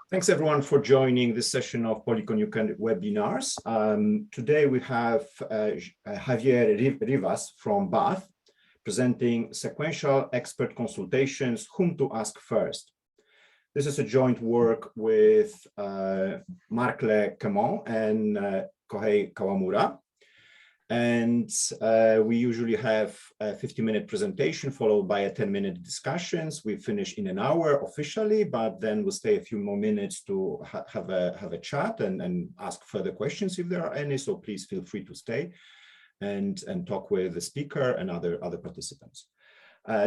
Thanks everyone for joining this session of Polygon UCAN webinars. Today we have Javier Rivas from Bath presenting Sequential Expert Consultations, Whom to Ask First. This is a joint work with Marc-Le Quement and Kohei Kawamura. And we usually have a 50-minute presentation followed by a 10-minute discussions. We finish in an hour officially, but then we'll stay a few more minutes to have a chat and ask further questions if there are any. So please feel free to stay and talk with the speaker and other participants.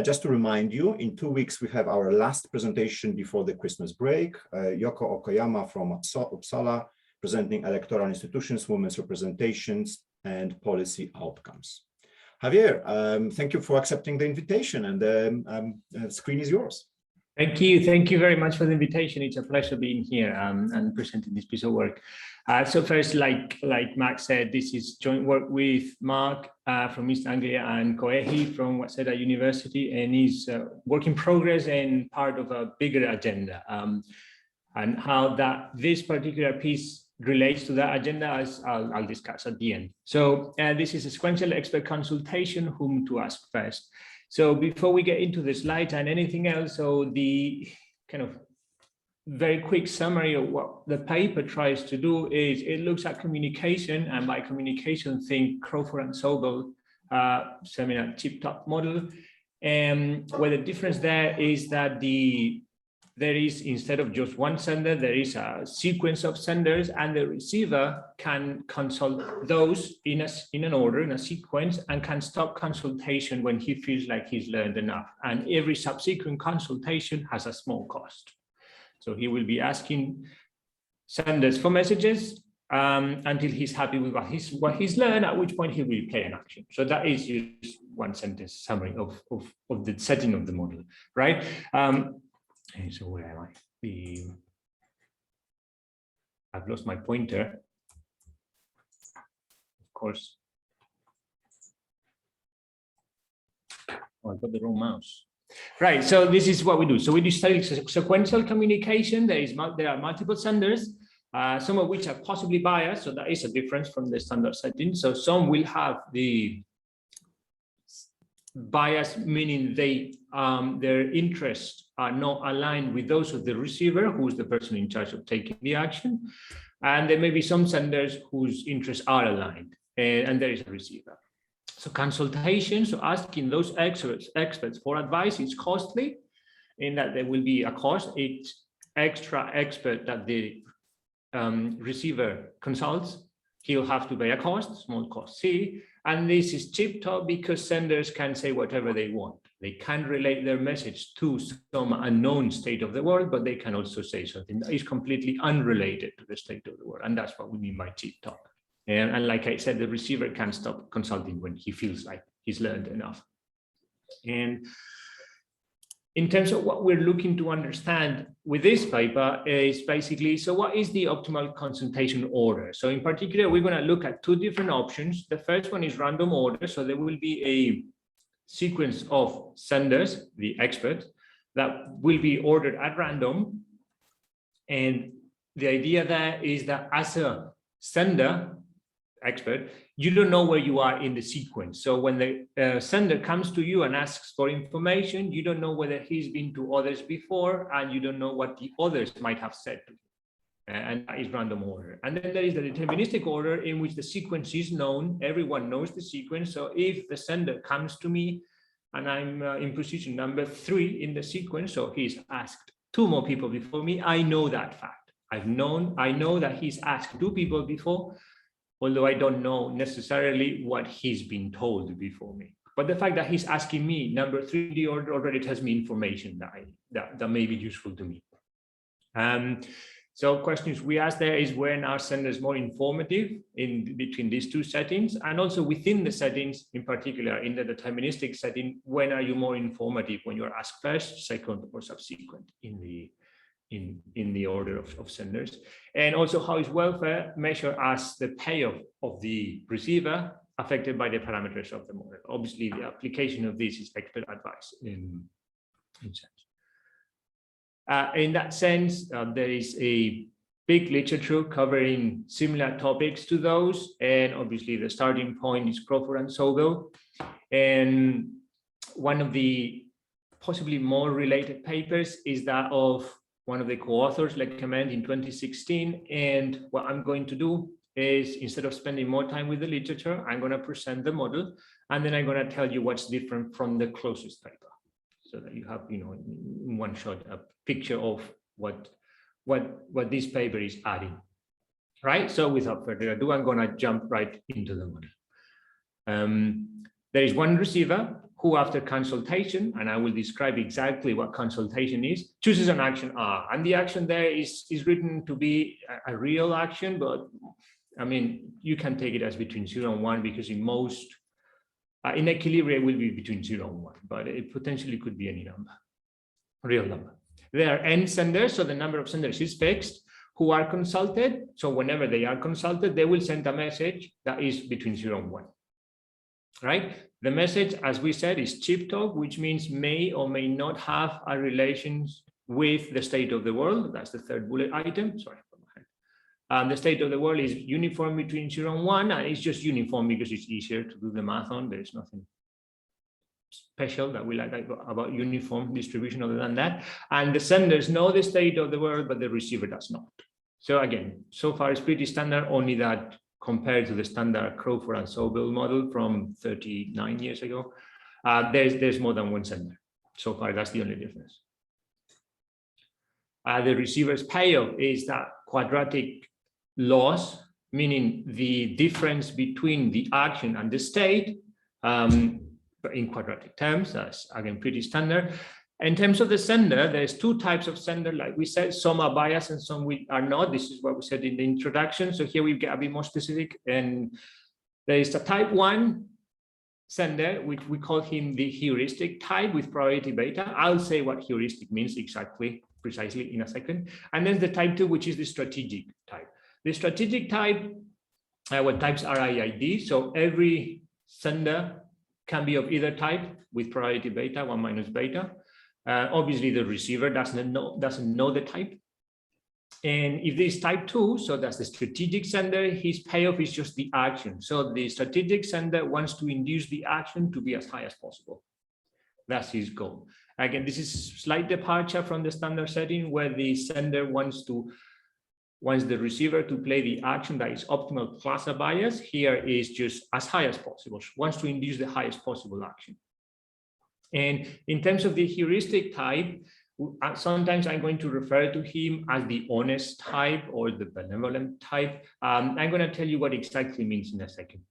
Just to remind you, in 2 weeks, we have our last presentation before the Christmas break. Yoko Okoyama from Uppsala presenting Electoral Institutions, Women's Representations, and Policy Outcomes. Javier, thank you for accepting the invitation, and the screen is yours. Thank you very much for the invitation. It's a pleasure being here and presenting this piece of work. So first, like Mark said, this is joint work with Mark from East Anglia and Kohei from Waseda University, and is work in progress and part of a bigger agenda. And how this particular piece relates to that agenda, as I'll discuss at the end. So this is a sequential expert consultation, whom to ask first. So before we get into the slides and anything else, so the kind of very quick summary of what the paper tries to do is it looks at communication, and by communication, think Crawford and Sobel seminar tip-top model. And where the difference there is that there is, instead of just one sender, there is a sequence of senders, and the receiver can consult those in an order, in a sequence, and can stop consultation when he feels like he's learned enough. And every subsequent consultation has a small cost. So he will be asking senders for messages until he's happy with what he's learned, at which point he will play an action. So that is just one sentence summary of the setting of the model, right? So where am I? I've lost my pointer. Of course. Oh, I got the wrong mouse. Right. So this is what we do. So we do sequential communication. There are multiple senders, some of which are possibly biased. So that is a difference from the standard setting. So some will have the bias, meaning their interests are not aligned with those of the receiver, who is the person in charge of taking the action. And there may be some senders whose interests are aligned, and there is a receiver. So consultation, so asking those experts for advice, is costly in that there will be a cost. Each extra expert that the receiver consults, he'll have to pay a cost, small cost C. And this is tip-top because senders can say whatever they want. They can relate their message to some unknown state of the world, but they can also say something that is completely unrelated to the state of the world. And that's what we mean by tip-top. And like I said, the receiver can stop consulting when he feels like he's learned enough. And in terms of what we're looking to understand with this paper is basically, so what is the optimal consultation order? So in particular, we're going to look at two different options. The first one is random order. So there will be a sequence of senders, the experts, that will be ordered at random. And the idea there is that as a sender expert, you don't know where you are in the sequence. So when the sender comes to you and asks for information, you don't know whether he's been to others before, and you don't know what the others might have said to him. And that is random order. And then there is the deterministic order, in which the sequence is known. Everyone knows the sequence. So if the sender comes to me and I'm in position number 3 in the sequence, so he's asked 2 more people before me, I know that fact. I know that he's asked 2 people before, although I don't know necessarily what he's been told before me. But the fact that he's asking me number 3 in the order already tells me information that may be useful to me. So questions we ask there is, when are senders more informative in between these two settings? And also within the settings, in particular in the deterministic setting, when are you more informative, when you're asked first, second, or subsequent in the order of senders? And also, how is welfare measured as the payoff of the receiver affected by the parameters of the model? Obviously, the application of this is expert advice in sense. In that sense, there is a big literature covering similar topics to those. And obviously the starting point is Crawford and Sobel. And one of the possibly more related papers is that of one of the co-authors, like Quement, in 2016. And what I'm going to do is, instead of spending more time with the literature, I'm going to present the model, and then I'm going to tell you what's different from the closest paper, so that you have, in one shot, a picture of what this paper is adding. Right. So without further ado, I'm going to jump right into the model. There is one receiver who, after consultation, and I will describe exactly what consultation is, chooses an action R. And the action there is written to be a real action, but I mean, you can take it as between 0 and 1, because in most, in equilibria, it will be between 0 and 1, but it potentially could be any number, real number. There are n senders, so the number of senders is fixed, who are consulted. So whenever they are consulted, they will send a message that is between 0 and 1. Right? The message, as we said, is chip talk, which means may or may not have a relation with the state of the world. That's the third bullet item. Sorry. The state of the world is uniform between 0 and 1, and it's just uniform because it's easier to do the math on. There's nothing special that we like about uniform distribution other than that. And the senders know the state of the world, but the receiver does not. So again, so far it's pretty standard, only that compared to the standard Crawford and Sobel model from 39 years ago, there's more than one sender. So far, that's the only difference. The receiver's payoff is that quadratic loss, meaning the difference between the action and the state, in quadratic terms. That's again pretty standard. In terms of the sender, there's two types of sender, like we said. Some are biased and some are not. This is what we said in the introduction. So here we get a bit more specific, and there is a type 1 sender, which we call him the heuristic type with probability beta. I'll say what heuristic means precisely in a second. And then the type 2, which is the strategic type. The strategic type, types are IID. So every sender can be of either type with probability beta, 1 minus beta. Obviously, the receiver doesn't know the type. And if this is type 2, so that's the strategic sender, his payoff is just the action. So the strategic sender wants to induce the action to be as high as possible. That's his goal. Again, this is a slight departure from the standard setting, where the sender wants the receiver to play the action that is optimal plus a bias. Here is just as high as possible, wants to induce the highest possible action. And in terms of the heuristic type, sometimes I'm going to refer to him as the honest type or the benevolent type. I'm going to tell you what exactly means in a second,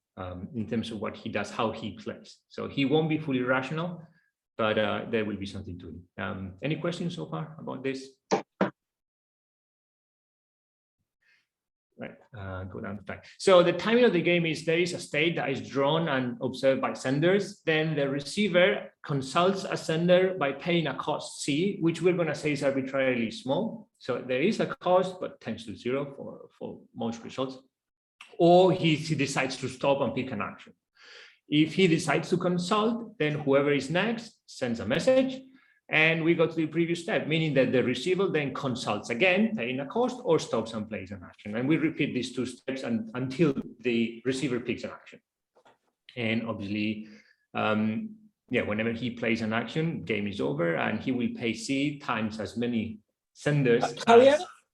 in terms of what he does, how he plays. So he won't be fully rational, but there will be something to it. Any questions so far about this? Right, go down the track. So the timing of the game is there is a state that is drawn and observed by senders. Then the receiver consults a sender by paying a cost C, which we're going to say is arbitrarily small. So there is a cost, but tends to 0 for most results. Or he decides to stop and pick an action. If he decides to consult, then whoever is next sends a message. And we go to the previous step, meaning that the receiver then consults again, paying a cost, or stops and plays an action. And we repeat these two steps until the receiver picks an action. And obviously, whenever he plays an action, game is over, and he will pay C times as many senders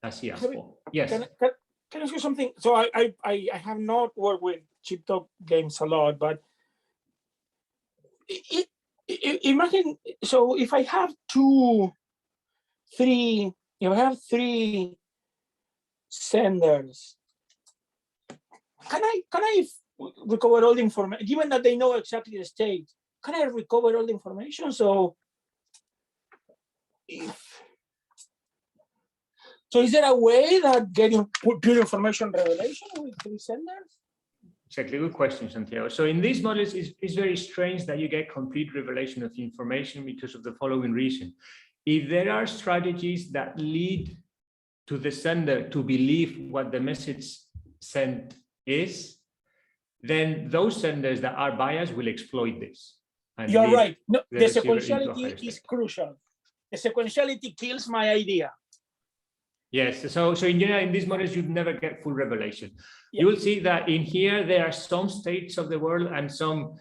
as he asks for. Yes. Can I ask you something? So I have not worked with chip talk games a lot, but imagine, so if I have three senders, can I recover all the information, given that they know exactly the state? Can I recover all the information? So is there a way that getting pure information revelation with 3 senders? Exactly, good question, Santiago. So in these models, it's very strange that you get complete revelation of information because of the following reason. If there are strategies that lead to the sender to believe what the message sent is, then those senders that are biased will exploit this. You're right. No, the sequentiality is crucial. The sequentiality kills my idea. Yes, so in general, in these models, you'd never get full revelation. Yeah. You will see that in here, there are some states of the world and some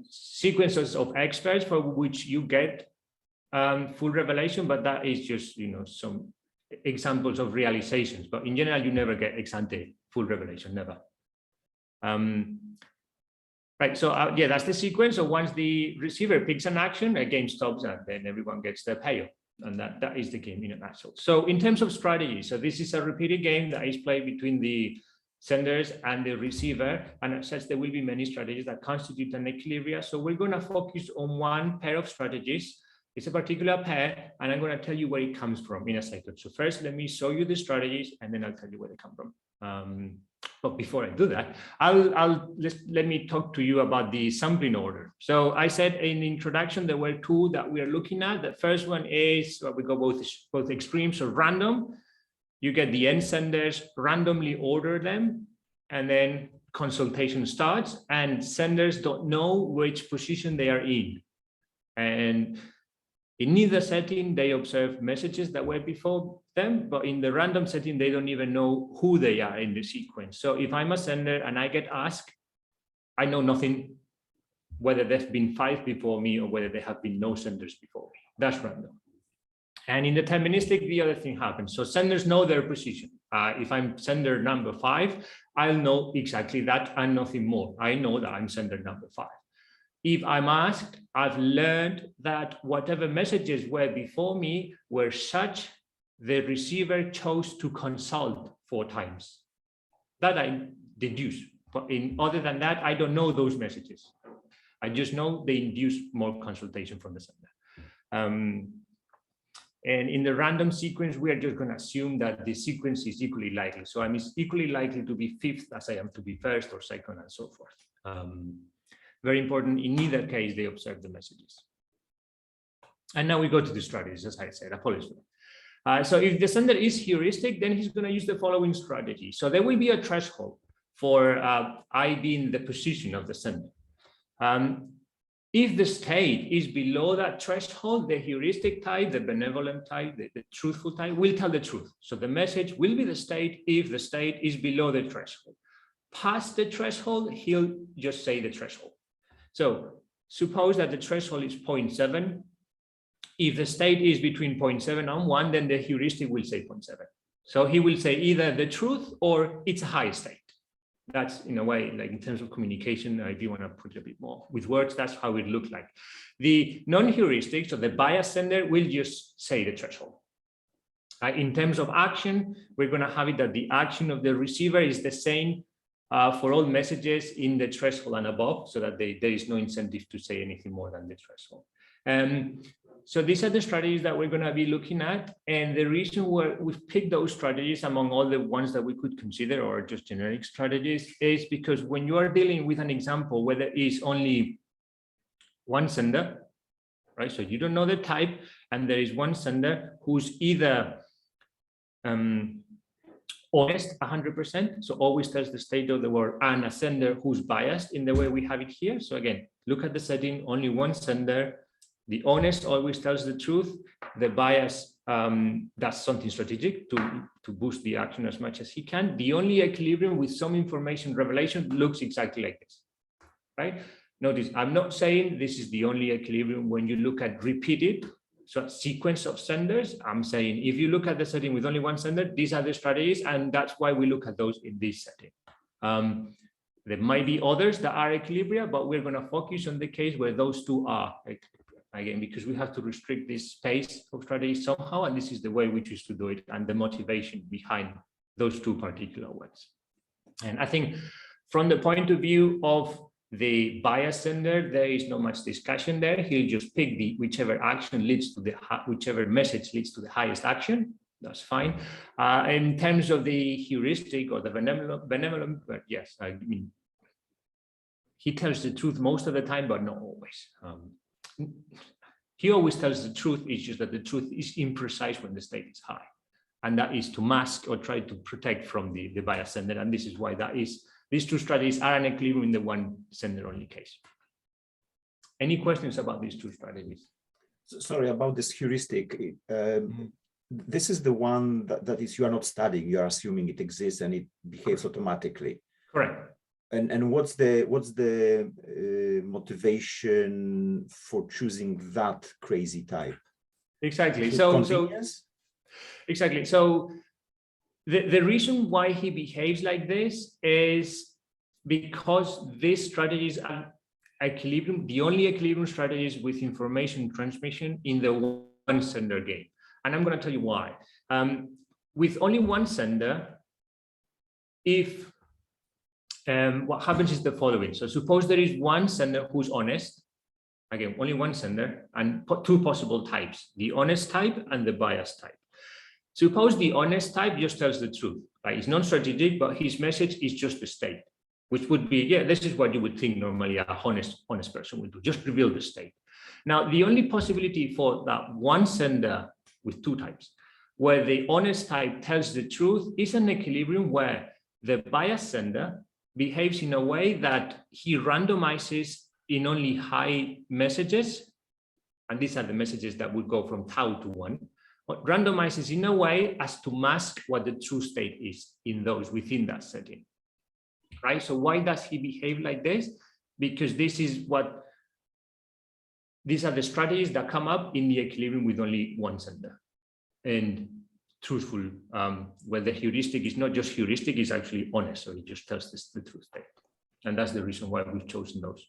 sequences of experts for which you get full revelation, but that is just, some examples of realizations. But in general, you never get ex ante full revelation, never. Right, so yeah, that's the sequence. So once the receiver picks an action, a game stops and then everyone gets their payoff. And that is the game in a nutshell. So in terms of strategy, so this is a repeated game that is played between the senders and the receiver. And as such, there will be many strategies that constitute an equilibrium. So we're going to focus on one pair of strategies. It's a particular pair, and I'm going to tell you where it comes from in a second. So first, let me show you the strategies, and then I'll tell you where they come from. But before I do that, let me talk to you about the sampling order. So I said in the introduction, there were two that we are looking at. The first one is what we go both extremes, so random. You get the end senders, randomly order them, and then consultation starts, and senders don't know which position they are in. And in neither setting, they observe messages that were before them, but in the random setting, they don't even know who they are in the sequence. So if I'm a sender and I get asked, I know nothing, whether there's been 5 before me or whether there have been no senders before me. That's random. And in deterministic, the other thing happens. So senders know their position. If I'm sender number 5, I'll know exactly that and nothing more. I know that I'm sender number 5. If I'm asked, I've learned that whatever messages were before me were such the receiver chose to consult 4 times. That I deduce. But other than that, I don't know those messages. I just know they induce more consultation from the sender. And in the random sequence, we are just going to assume that the sequence is equally likely. So I'm equally likely to be 5th as I am to be 1st or 2nd and so forth. Very important, in either case, they observe the messages. And now we go to the strategies, as I said, apologies. So if the sender is heuristic, then he's going to use the following strategy. So there will be a threshold for I being the position of the sender. If the state is below that threshold, the heuristic type, the benevolent type, the truthful type will tell the truth. So the message will be the state if the state is below the threshold. Past the threshold, he'll just say the threshold. So suppose that the threshold is 0.7. If the state is between 0.7 and 1, then the heuristic will say 0.7. So he will say either the truth or it's a high state. That's in a way, like in terms of communication, if you want to put it a bit more with words, that's how it looks like. The non-heuristic, so the biased sender, will just say the threshold. In terms of action, we're going to have it that the action of the receiver is the same for all messages in the threshold and above, so that there is no incentive to say anything more than the threshold. So these are the strategies that we're going to be looking at. And the reason we've picked those strategies among all the ones that we could consider or just generic strategies is because when you are dealing with an example where there is only one sender, right? So you don't know the type, and there is one sender who's either honest 100%, so always tells the state of the world, and a sender who's biased in the way we have it here. So again, look at the setting, only one sender. The honest always tells the truth. The bias does something strategic to boost the action as much as he can. The only equilibrium with some information revelation looks exactly like this, right? Notice, I'm not saying this is the only equilibrium when you look at repeated, so a sequence of senders. I'm saying if you look at the setting with only one sender, these are the strategies, and that's why we look at those in this setting. There might be others that are equilibria, but we're going to focus on the case where those two are again, because we have to restrict this space of strategy somehow, and this is the way we choose to do it and the motivation behind those two particular ones. And I think from the point of view of the bias sender, there is not much discussion there. He'll just pick whichever action leads to whichever message leads to the highest action. That's fine. In terms of the heuristic or the benevolent, but yes, I mean, he tells the truth most of the time, but not always. He always tells the truth. It's just that the truth is imprecise when the state is high, and that is to mask or try to protect from the bias sender. And this is why these two strategies are an equilibrium in the one sender only case. Any questions about these two strategies? Sorry about this heuristic. This is the one that is, you are not studying, you are assuming it exists and it behaves automatically. Correct. And what's the motivation for choosing that crazy type? Exactly. Exactly. So the reason why he behaves like this is because these strategies are equilibrium, the only equilibrium strategies with information transmission in the one sender game. And I'm going to tell you why. With only one sender, if what happens is the following. So suppose there is one sender who's honest, again, only one sender, and two possible types, the honest type and the biased type. Suppose the honest type just tells the truth, right? It's non-strategic, but his message is just the state, which would be, yeah, this is what you would think normally a honest person would do, just reveal the state. Now, the only possibility for that one sender with two types, where the honest type tells the truth, is an equilibrium where the biased sender behaves in a way that he randomizes in only high messages, and these are the messages that would go from tau to 1, but randomizes in a way as to mask what the true state is in those within that setting, right? So why does he behave like this? Because these are the strategies that come up in the equilibrium with only one sender. And truthful, where the heuristic is not just heuristic, it's actually honest, so it just tells the truth state. And that's the reason why we've chosen those.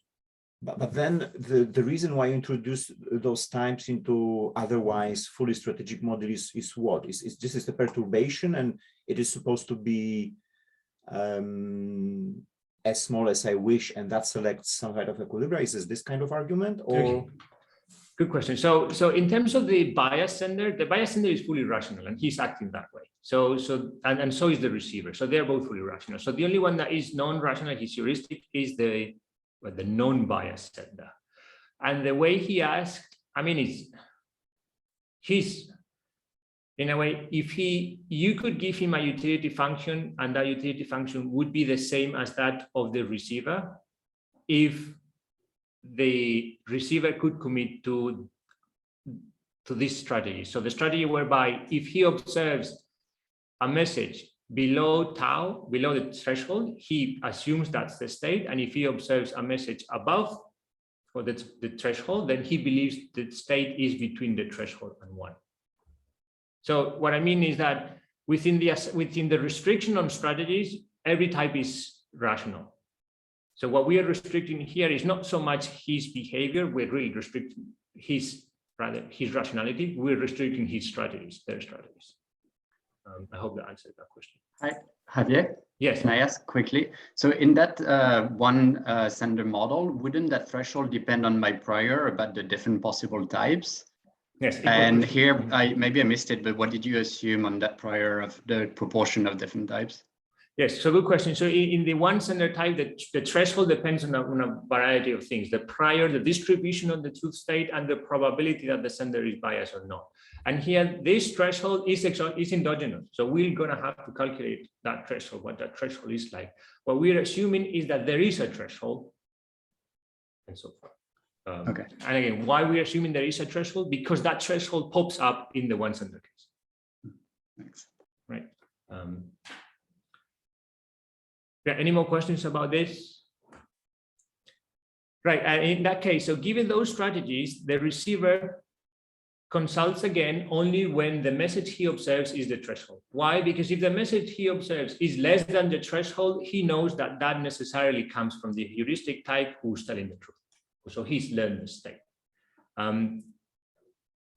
But then the reason why you introduce those types into otherwise fully strategic model is what? Is this is the perturbation, and it is supposed to be as small as I wish, and that selects some kind of equilibrium? Is this kind of argument, or? Good question. So in terms of the bias sender, the bias sender is fully rational and he's acting that way. So is the receiver. So they're both fully rational. So the only one that is non-rational, his heuristic, is the non-biased sender. And the way he asked, I mean, he's in a way, if you could give him a utility function, and that utility function would be the same as that of the receiver, if the receiver could commit to this strategy. So the strategy whereby if he observes a message below tau, below the threshold, he assumes that's the state. And if he observes a message above for the threshold, then he believes the state is between the threshold and 1. So what I mean is that within the restriction on strategies, every type is rational. So what we are restricting here is not so much his behavior, we're really restricting his rationality, we're restricting his strategies, their strategies. I hope that answered that question. Hi, Javier. Yes. Can I ask quickly? So in that one sender model, wouldn't that threshold depend on my prior about the different possible types? Yes. And here, maybe I missed it, but what did you assume on that prior of the proportion of different types? Yes, so good question. So in the one sender type, the threshold depends on a variety of things: the prior, the distribution of the truth state, and the probability that the sender is biased or not. And here, this threshold is endogenous. So we're going to have to calculate that threshold, what that threshold is like. What we're assuming is that there is a threshold, and so forth. Okay. And again, why we're assuming there is a threshold? Because that threshold pops up in the one sender case. Thanks. Right. Any more questions about this? Right, and in that case, so given those strategies, the receiver consults again only when the message he observes is the threshold. Why? Because if the message he observes is less than the threshold, he knows that that necessarily comes from the heuristic type who's telling the truth. So he's learned the state.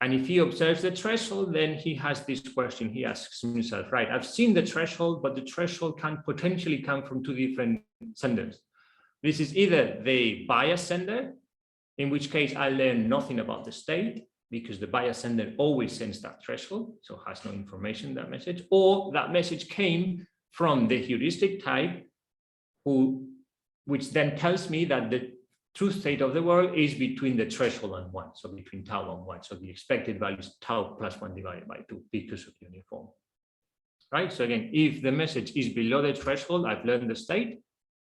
And if he observes the threshold, then he has this question. He asks himself, right, I've seen the threshold, but the threshold can potentially come from two different senders. This is either the bias sender, in which case I learn nothing about the state, because the bias sender always sends that threshold, so has no information in that message, or that message came from the heuristic type, which then tells me that the truth state of the world is between the threshold and 1, so between tau and 1. So the expected value is tau plus 1 divided by 2 because of uniform. Right? So again, if the message is below the threshold, I've learned the state,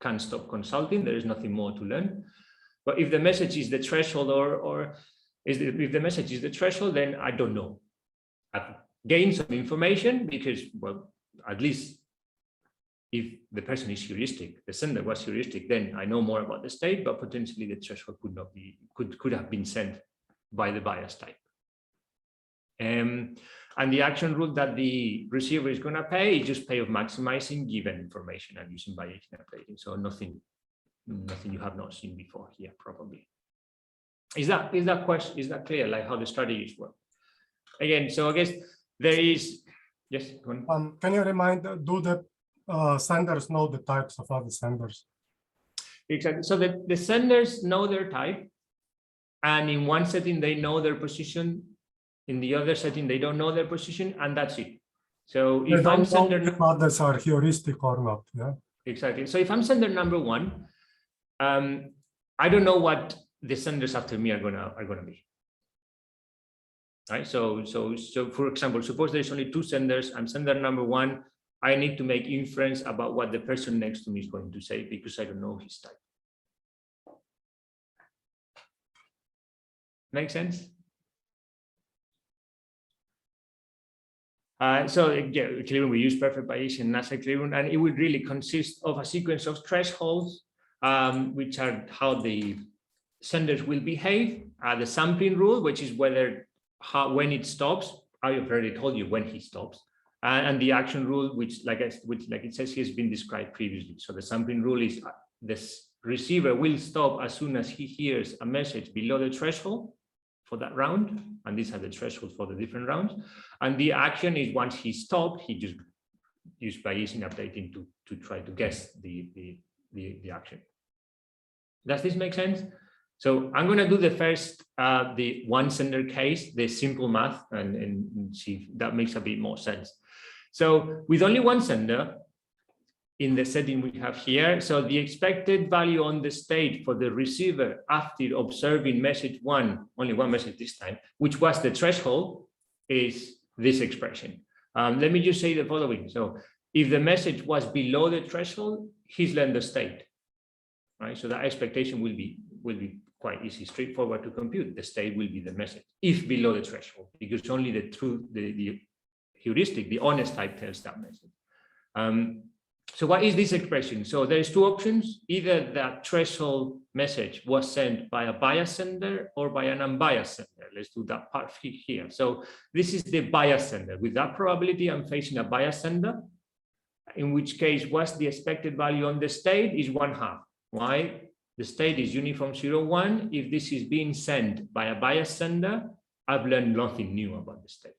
can't stop consulting, there is nothing more to learn. But if the message is the threshold or if the message is the threshold, then I don't know. I've gained some information because, well, at least if the person is heuristic, the sender was heuristic, then I know more about the state, but potentially the threshold could have been sent by the bias type. And the action rule that the receiver is going to pay is just payoff maximizing given information and using Bayesian updating. So nothing you have not seen before here, probably. Is that clear? Like how the strategies work? Again, so I guess there is, yes. Go on. Can you remind? Do the senders know the types of other senders? Exactly. So the senders know their type, and in one setting they know their position. In the other setting, they don't know their position, and that's it. So if I'm sender, if others are heuristic or not, yeah. Exactly. So if I'm sender number one, I don't know what the senders after me are gonna be. Right. So for example, suppose there's only two senders. I'm sender number one. I need to make inference about what the person next to me is going to say because I don't know his type. Make sense? So again, we use perfect Bayesian as equilibrium, and it would really consist of a sequence of thresholds, which are how the senders will behave. The sampling rule, which is when it stops. I've already told you when he stops, and the action rule, which like it says here, has been described previously. So the sampling rule is this receiver will stop as soon as he hears a message below the threshold for that round, and these are the thresholds for the different rounds. And the action is once he stopped, he just used Bayesian updating to try to guess the action. Does this make sense? So I'm going to do the first, the one sender case, the simple math, and see if that makes a bit more sense. So with only one sender, in the setting we have here, so the expected value on the state for the receiver after observing message one, only one message this time, which was the threshold, is this expression. Let me just say the following. So if the message was below the threshold, he's learned the state, right? So that expectation will be quite easy, straightforward to compute. The state will be the message if below the threshold, because only the heuristic, the honest type tells that message. So what is this expression? So there's two options. Either that threshold message was sent by a biased sender or by an unbiased sender. Let's do that part here. So this is the biased sender. With that probability, I'm facing a biased sender, in which case what's the expected value on the state is 1/2. Why? The state is uniform 0, 1. If this is being sent by a biased sender, I've learned nothing new about the state.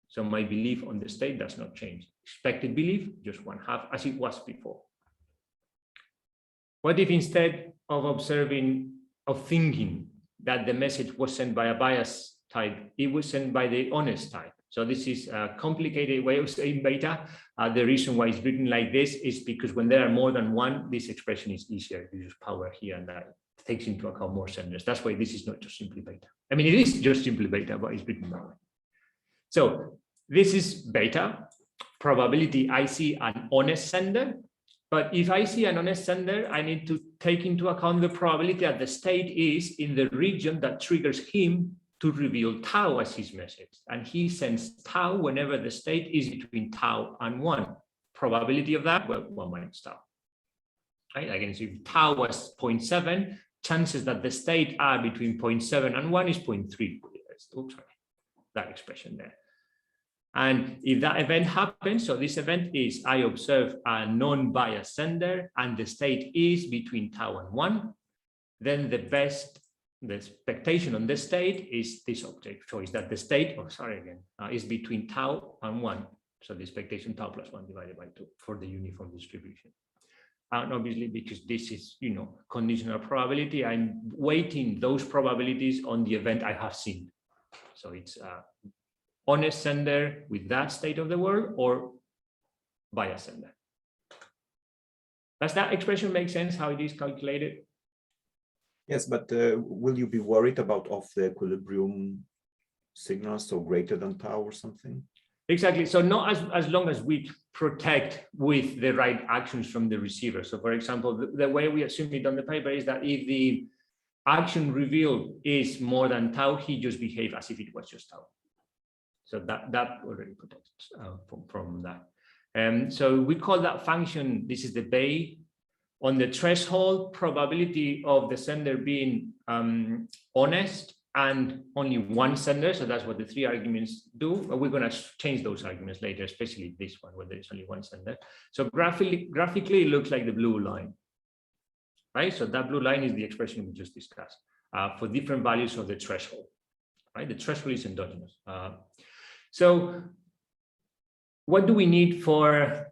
So my belief on the state does not change. Expected belief, just 1/2 as it was before. What if instead of thinking that the message was sent by a bias type, it was sent by the honest type? So this is a complicated way of saying beta. The reason why it's written like this is because when there are more than one, this expression is easier. You use power here and that takes into account more senders. That's why this is not just simply beta. I mean, it is just simply beta, but it's written that way. So this is beta. Probability I see an honest sender, but if I see an honest sender, I need to take into account the probability that the state is in the region that triggers him to reveal tau as his message, and he sends tau whenever the state is between tau and 1. Probability of that, well, 1 - tau. Right? Again, so if tau was 0.7, chances that the state are between 0.7 and 1 is 0.3. Oops, sorry, that expression there. And if that event happens, so this event is I observe a non-biased sender and the state is between tau and 1, then the expectation on the state is this object. So is that the state, is between tau and 1. So the expectation tau plus 1 divided by 2 for the uniform distribution. And obviously, because this is, conditional probability, I'm weighting those probabilities on the event I have seen. So it's honest sender with that state of the world or biased sender. Does that expression make sense how it is calculated? Yes, but will you be worried about off the equilibrium signals, so greater than tau or something? Exactly. So not as long as we protect with the right actions from the receiver. So for example, the way we assume it on the paper is that if action revealed is more than tau, he just behaved as if it was just tau. So that already protects from that. So we call that function, this is the Bay. On the threshold probability of the sender being honest and only one sender, so that's what the 3 arguments do. We're going to change those arguments later, especially this one where there is only one sender. So graphically it looks like the blue line, right? So that blue line is the expression we just discussed for different values of the threshold, right? The threshold is endogenous. So what do we need for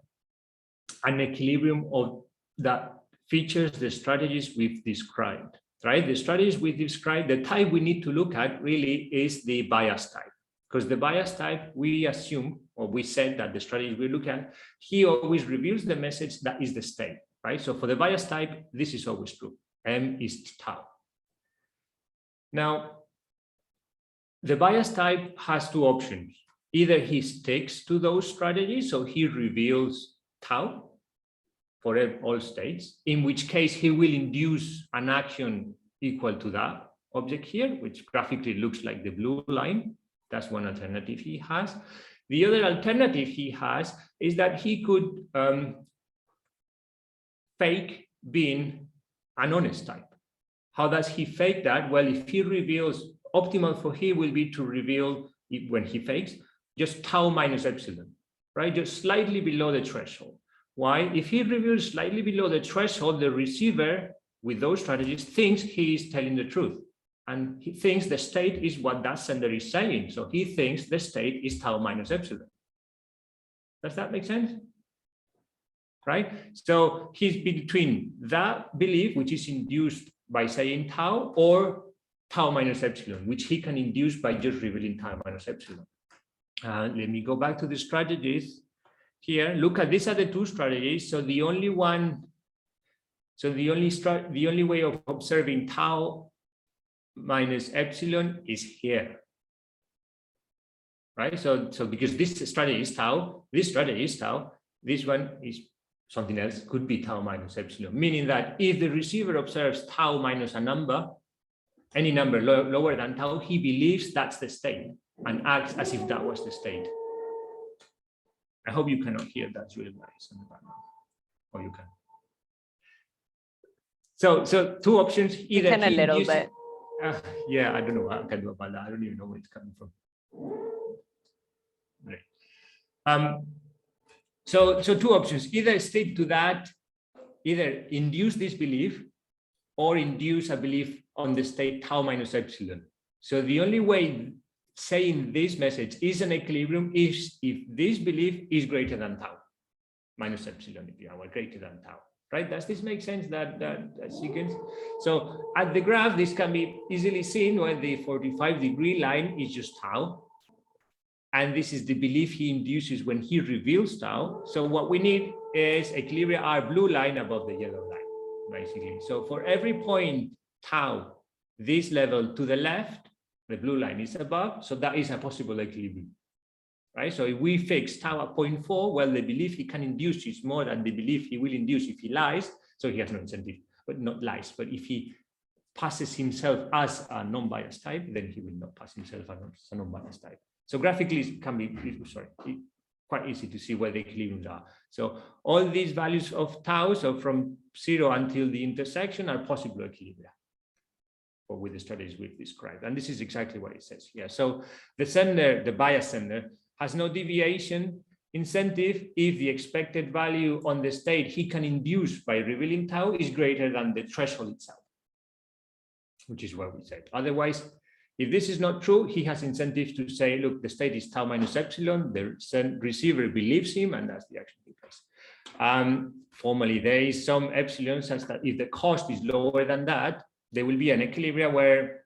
an equilibrium of that features the strategies we've described, right? The strategies we described, the type we need to look at really is the bias type, because the bias type, we assume, or we said that the strategies we look at, he always reveals the message that is the state, right? So for the bias type, this is always true. M is tau. Now, the bias type has 2 options. Either he sticks to those strategies, so he reveals tau for all states, in which case he will induce an action equal to that object here, which graphically looks like the blue line. That's one alternative he has. The other alternative he has is that he could fake being an honest type. How does he fake that? Well, if he reveals, optimal for him will be to reveal, when he fakes, just tau minus epsilon, right? Just slightly below the threshold. Why? If he reveals slightly below the threshold, the receiver with those strategies thinks he is telling the truth. And he thinks the state is what that sender is saying. So he thinks the state is tau minus epsilon. Does that make sense? Right? So he's between that belief, which is induced by saying tau, or tau minus epsilon, which he can induce by just revealing tau minus epsilon. Let me go back to the strategies. Here, look at these are the 2 strategies. So the only one, the only way of observing tau minus epsilon is here, right? So because this strategy is tau, this strategy is tau, this one is something else, could be tau minus epsilon, meaning that if the receiver observes tau minus a number, any number lower than tau, he believes that's the state and acts as if that was the state. I hope you cannot hear that. It's really nice in the background. Or you can. So 2 options. Either can a little bit. Yeah, I don't know what I can do about that. I don't even know where it's coming from. Right. So 2 options. Either stick to that, either induce this belief or induce a belief on the state tau minus epsilon. So the only way saying this message is an equilibrium is if this belief is greater than tau minus epsilon, if you are greater than tau, right? Does this make sense, that sequence? So at the graph, this can be easily seen where the 45-degree line is just tau. And this is the belief he induces when he reveals tau. So what we need is equilibria are blue line above the yellow line, basically. So for every point tau, this level to the left, the blue line is above, so that is a possible equilibrium, right? So if we fix tau at 0.4, well, the belief he can induce is more than the belief he will induce if he lies, so he has no incentive, but not lies. But if he passes himself as a non-biased type, then he will not pass himself as a non-biased type. So graphically, it can be, quite easy to see where the equilibriums are. So all these values of tau, so from 0 until the intersection, are possible equilibria with the strategies we've described. And this is exactly what it says here. So the sender, the bias sender, has no deviation incentive if the expected value on the state he can induce by revealing tau is greater than the threshold itself, which is what we said. Otherwise, if this is not true, he has incentive to say, look, the state is tau minus epsilon, the receiver believes him, and that's the action he takes. Formally, there is some epsilon such that if the cost is lower than that, there will be an equilibrium where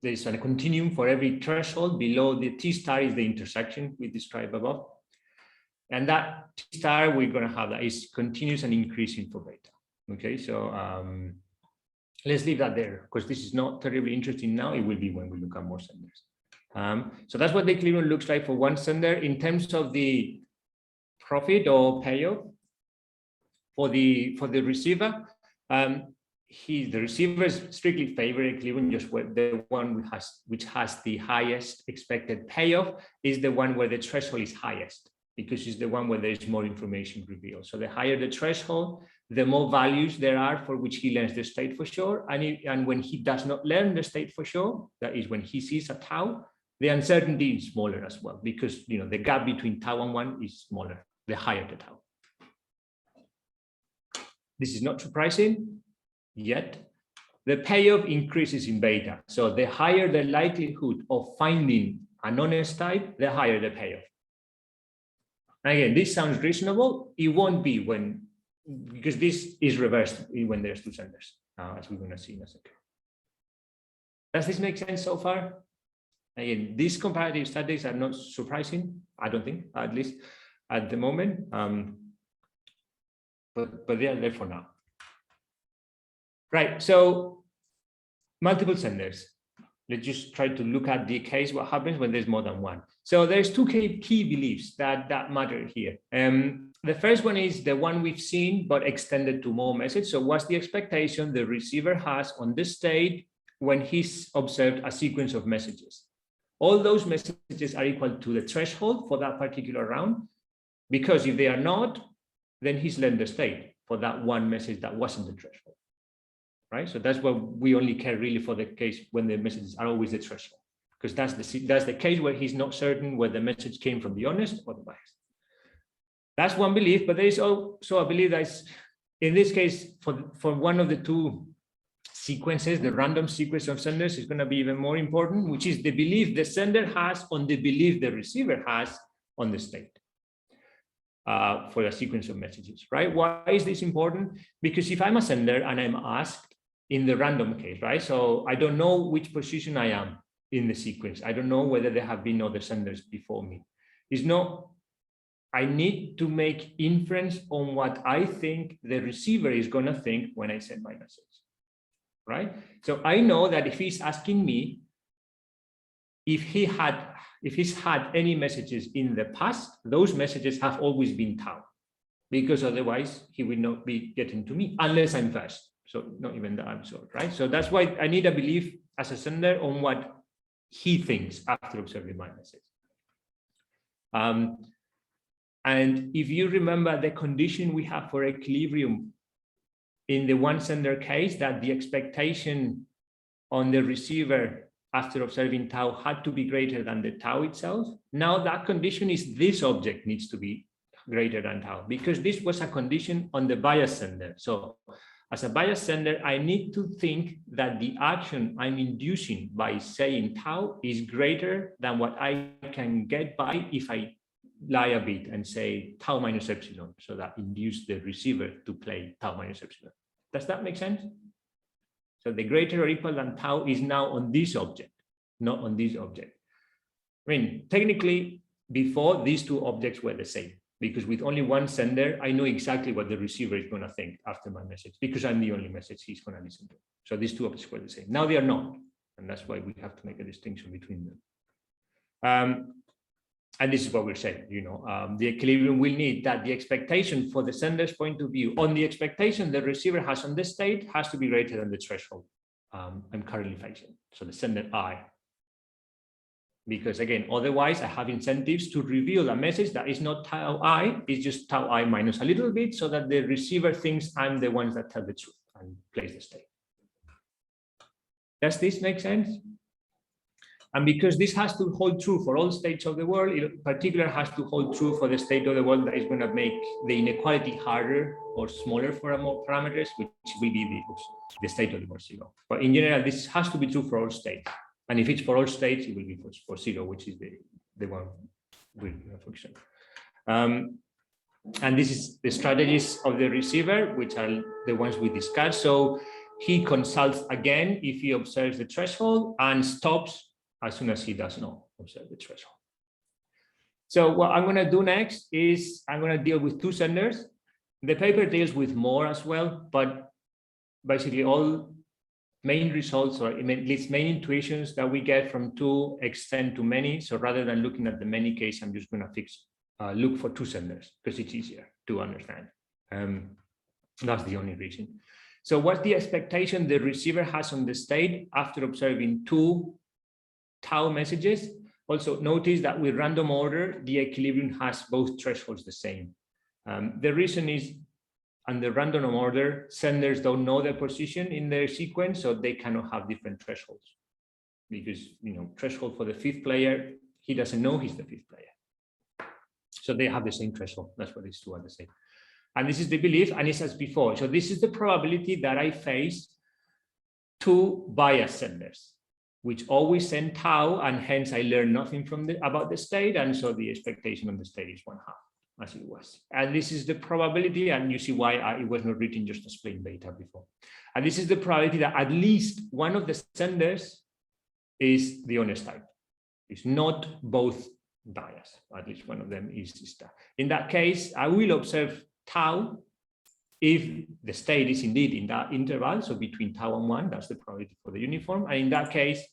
there is a continuum for every threshold. Below the T star is the intersection we described above. And that T star, we're going to have that is continuous and increasing for beta. Okay, so let's leave that there because this is not terribly interesting now. It will be when we look at more senders. So that's what the equilibrium looks like for one sender. In terms of the profit or payoff for the receiver, the receivers strictly favor equilibrium, just where the one which has the highest expected payoff is the one where the threshold is highest, because it's the one where there is more information revealed. So the higher the threshold, the more values there are for which he learns the state for sure. And when he does not learn the state for sure, that is when he sees a tau, the uncertainty is smaller as well, because the gap between tau and 1 is smaller, the higher the tau. This is not surprising yet. The payoff increases in beta. So the higher the likelihood of finding an honest type, the higher the payoff. Again, this sounds reasonable. It won't be because this is reversed when there's two senders, as we're going to see in a second. Does this make sense so far? Again, these comparative studies are not surprising, I don't think, at least at the moment, but they are there for now. Right, so multiple senders. Let's just try to look at the case, what happens when there's more than one. So there's two key beliefs that matter here. The first one is the one we've seen, but extended to more messages. So what's the expectation the receiver has on the state when he's observed a sequence of messages? All those messages are equal to the threshold for that particular round, because if they are not, then he's learned the state for that one message that wasn't the threshold. Right, so that's what we only care really for the case when the messages are always the threshold, because that's the case where he's not certain whether the message came from the honest or the biased. That's one belief, but there is also a belief that in this case, for one of the two sequences, the random sequence of senders is going to be even more important, which is the belief the sender has on the belief the receiver has on the state. For a sequence of messages, right? Why is this important? Because if I'm a sender and I'm asked in the random case, right? So I don't know which position I am in the sequence. I don't know whether there have been other senders before me. I need to make inference on what I think the receiver is going to think when I send my message, right? So I know that if he's asking me if he's had any messages in the past, those messages have always been tau, because otherwise he will not be getting to me unless I'm first. So not even that I'm short, right? So that's why I need a belief as a sender on what he thinks after observing my message. And if you remember the condition we have for equilibrium in the one sender case, that the expectation on the receiver after observing tau had to be greater than the tau itself. Now that condition is this object needs to be greater than tau, because this was a condition on the bias sender. So as a bias sender, I need to think that the action I'm inducing by saying tau is greater than what I can get by if I lie a bit and say tau minus epsilon, so that induce the receiver to play tau minus epsilon. Does that make sense? So the greater or equal than tau is now on this object, not on this object. I mean, technically, before these two objects were the same, because with only one sender, I know exactly what the receiver is going to think after my message, because I'm the only message he's going to listen to. So these two objects were the same. Now they are not, and that's why we have to make a distinction between them. And this is what we're saying, the equilibrium will need that the expectation for the sender's point of view on the expectation the receiver has on the state has to be greater than the threshold I'm currently facing. So the sender I. Because again, otherwise I have incentives to reveal a message that is not tau I, it's just tau I minus a little bit, so that the receiver thinks I'm the ones that tell the truth and plays the state. Does this make sense? And because this has to hold true for all states of the world, it in particular has to hold true for the state of the world that is going to make the inequality harder or smaller for more parameters, which will be the state of the world 0. But in general, this has to be true for all states. And if it's for all states, it will be for 0, which is the one we're focusing on. And this is the strategies of the receiver, which are the ones we discussed. So he consults again if he observes the threshold and stops as soon as he does not observe the threshold. So what I'm going to do next is I'm going to deal with two senders. The paper deals with more as well, but basically all main results, or at least main intuitions that we get from two extend to many. So rather than looking at the many case, I'm just going to look for two senders because it's easier to understand. That's the only reason. So what's the expectation the receiver has on the state after observing 2 tau messages? Also notice that with random order, the equilibrium has both thresholds the same. The reason is under random order, senders don't know their position in their sequence, so they cannot have different thresholds. Because, threshold for the 5th player, he doesn't know he's the 5th player. So they have the same threshold. That's what these two are the same. And this is the belief, and it's as before. So this is the probability that I face 2 biased senders, which always send tau, and hence I learn nothing from about the state, and so the expectation on the state is 1/2, as it was. And this is the probability, and you see why it was not written just as plain beta before. And this is the probability that at least one of the senders is the honest type. It's not both biased. At least one of them is that. In that case, I will observe tau if the state is indeed in that interval, so between tau and 1, that's the probability for the uniform. And in that case,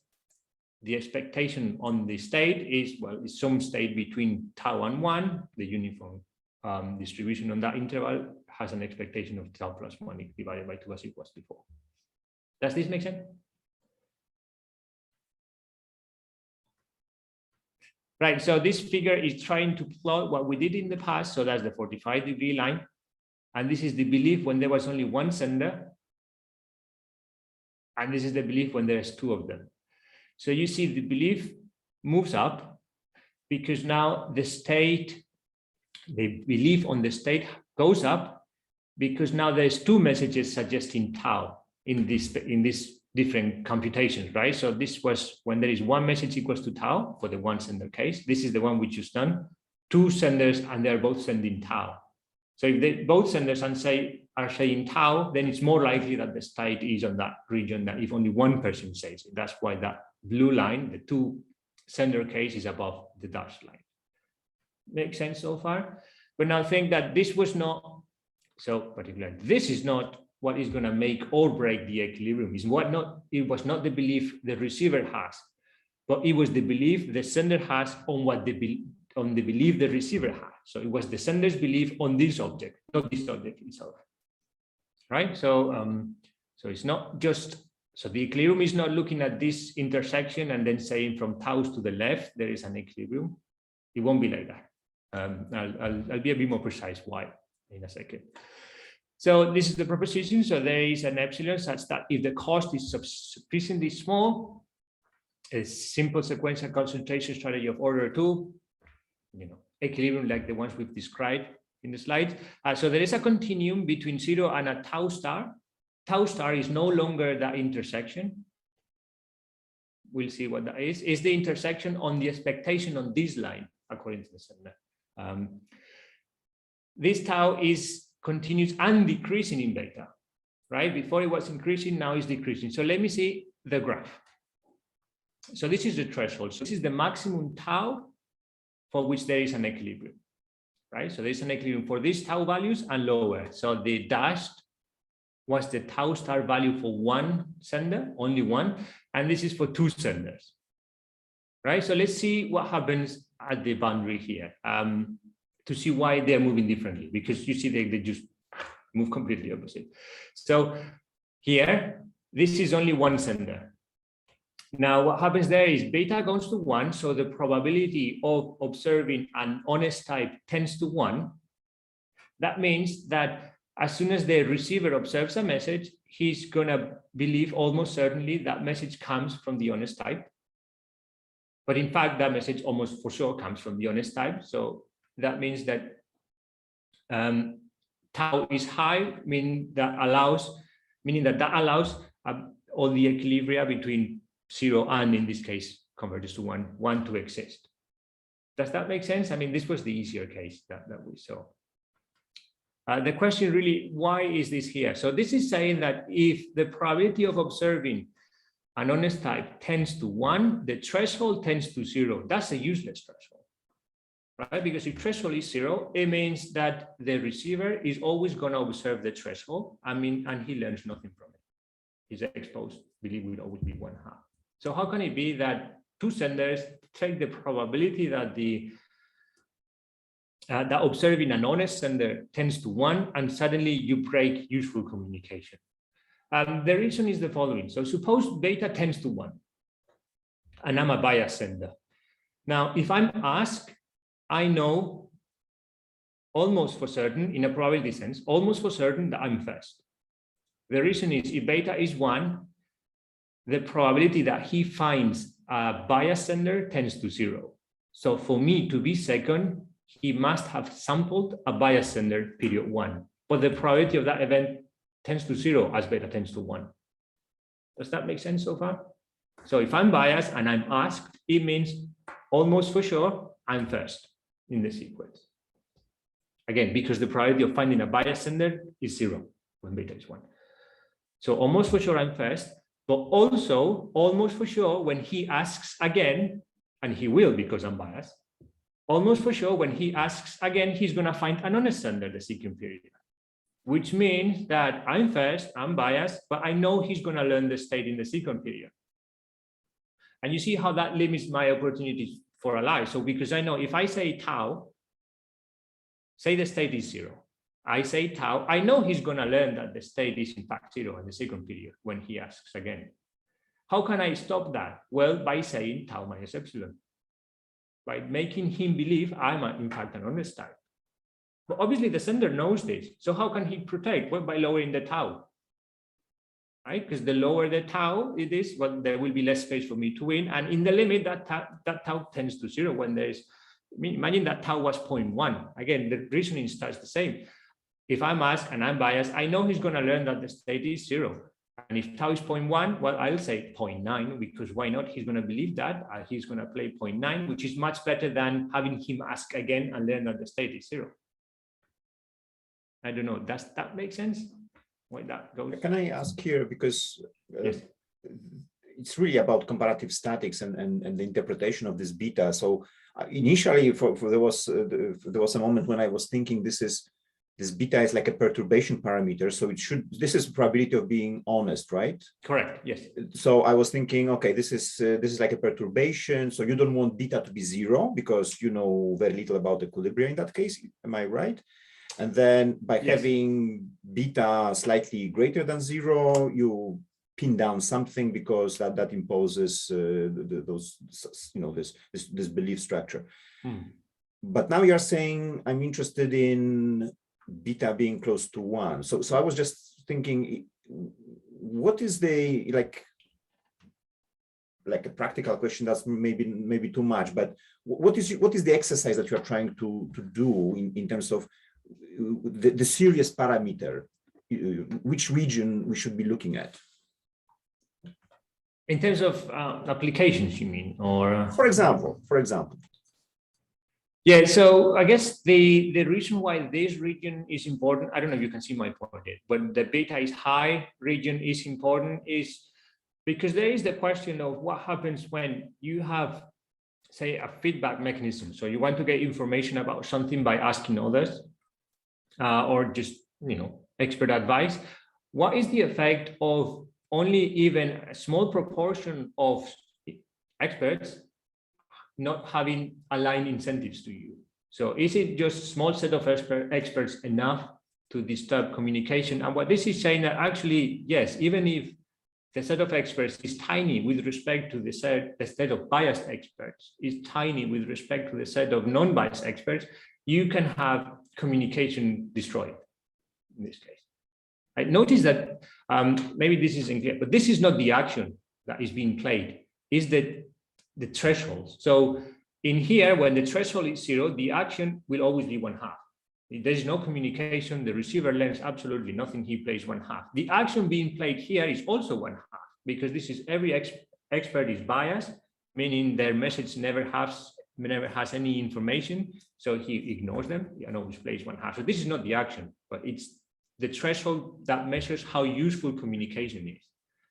the expectation on the state is, well, it's some state between tau and 1. The uniform distribution on that interval has an expectation of tau plus 1 divided by 2 as it was before. Does this make sense? Right, so this figure is trying to plot what we did in the past. So that's the 45-degree line. And this is the belief when there was only one sender. And this is the belief when there's 2 of them. So you see the belief moves up because now the state, the belief on the state goes up because now there's 2 messages suggesting tau in this different computations, right? So this was when there is 1 message equals to tau for the 1 sender case. This is the one we just done. 2 senders and they're both sending tau. So if both senders are saying tau, then it's more likely that the state is on that region than if only one person says it. That's why that blue line, the 2 sender case, is above the dashed line. Make sense so far? But now think that this was not, so particularly this is not what is going to make or break the equilibrium. It was not the belief the receiver has, but it was the belief the sender has on the belief the receiver has. So it was the sender's belief on this object, not this object itself. Right? So it's not just, so the equilibrium is not looking at this intersection and then saying from tau to the left there is an equilibrium. It won't be like that. I'll be a bit more precise why in a second. So this is the proposition. So there is an epsilon such that if the cost is sufficiently small, a simple sequential consultation strategy of order 2, equilibrium like the ones we've described in the slides. So there is a continuum between 0 and a tau star. Tau star is no longer that intersection. We'll see what that is. It's the intersection on the expectation on this line, according to the sender. This tau continues and decreasing in beta, right? Before it was increasing, now it's decreasing. So let me see the graph. So this is the threshold. So this is the maximum tau for which there is an equilibrium, right? So there is an equilibrium for these tau values and lower. So the dashed was the tau star value for 1 sender, only 1, and this is for 2 senders, right? So let's see what happens at the boundary here. To see why they're moving differently, because you see they just move completely opposite. So here, this is only 1 sender. Now what happens there is beta goes to 1, so the probability of observing an honest type tends to 1. That means that as soon as the receiver observes a message, he's gonna believe almost certainly that message comes from the honest type. But in fact, that message almost for sure comes from the honest type. So that means that tau is high, meaning that allows all the equilibria between 0 and, in this case, converges to 1 to exist. Does that make sense? I mean, this was the easier case that we saw. The question really, why is this here? So this is saying that if the probability of observing an honest type tends to 1, the threshold tends to 0. That's a useless threshold. Right? Because if threshold is 0, it means that the receiver is always going to observe the threshold. And he learns nothing from it. His exposed belief will always be 1/2. So how can it be that 2 senders take the probability that that observing an honest sender tends to 1, and suddenly you break useful communication? The reason is the following. So suppose beta tends to 1, and I'm a bias sender. Now, if I'm asked, I know almost for certain, in a probability sense, almost for certain that I'm first. The reason is if beta is 1, the probability that he finds a bias sender tends to 0. So for me to be second, he must have sampled a bias sender period 1. But the probability of that event tends to 0 as beta tends to 1. Does that make sense so far? So if I'm biased and I'm asked, it means almost for sure I'm first in the sequence. Again, because the probability of finding a bias sender is 0 when beta is 1. So almost for sure I'm first, but also almost for sure when he asks again, and he will because I'm biased, almost for sure when he asks again, he's going to find an honest sender the second period, which means that I'm first, I'm biased, but I know he's going to learn the state in the second period. And you see how that limits my opportunities for a lie. So because I know if I say tau, say the state is 0. I say tau, I know he's going to learn that the state is in fact 0 in the second period when he asks again. How can I stop that? Well, by saying tau minus epsilon, by making him believe I'm in fact an honest type. But obviously the sender knows this. So how can he protect? Well, by lowering the tau, right? Because the lower the tau it is, well, there will be less space for me to win. And in the limit, that tau tends to 0 when there's, imagine that tau was 0.1. Again, the reasoning starts the same. If I'm asked and I'm biased, I know he's going to learn that the state is 0. And if tau is 0.1, well, I'll say 0.9, because why not? He's going to believe that. He's going to play 0.9, which is much better than having him ask again and learn that the state is 0. I don't know. Does that make sense? Why that goes? Can I ask here, because yes, it's really about comparative statics and the interpretation of this beta. So initially, there was a moment when I was thinking this beta is like a perturbation parameter, so this is probability of being honest, right? Correct. Yes. So I was thinking, okay, this is like a perturbation, so you don't want beta to be 0 because you know very little about equilibrium in that case. Am I right? And then by having beta slightly greater than 0, you pin down something because that imposes this belief structure. But now you're saying I'm interested in beta being close to 1. So I was just thinking, what is the like a practical question that's maybe too much, but what is the exercise that you're trying to do in terms of the serious parameter, which region we should be looking at? In terms of applications, you mean, or for example. Yeah, so I guess the reason why this region is important, I don't know if you can see my point there, but the beta is high region is important, is because there is the question of what happens when you have, say, a feedback mechanism. So you want to get information about something by asking others or just, expert advice. What is the effect of only even a small proportion of experts not having aligned incentives to you? So is it just a small set of experts enough to disturb communication? And what this is saying that actually, yes, even if the set of experts is tiny with respect to the set of biased experts, is tiny with respect to the set of non-biased experts, you can have communication destroyed in this case. I notice that maybe this isn't clear, but this is not the action that is being played, is the thresholds. So in here, when the threshold is 0, the action will always be 1/2. There is no communication. The receiver learns absolutely nothing. He plays 1/2. The action being played here is also 1/2, because this is every expert is biased, meaning their message never has any information. So he ignores them and always plays 1/2. So this is not the action, but it's the threshold that measures how useful communication is.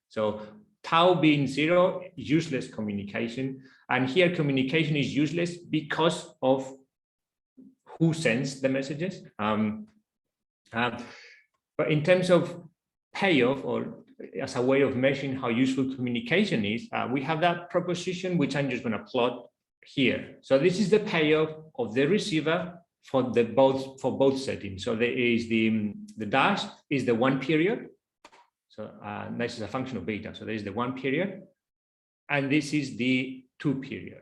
So tau being 0, useless communication. And here communication is useless because of who sends the messages. But in terms of payoff, or as a way of measuring how useful communication is, we have that proposition, which I'm just going to plot here. So this is the payoff of the receiver for both settings. So there is the dash is the 1 period. So this is a function of beta. So there is the 1 period, and this is the 2 period.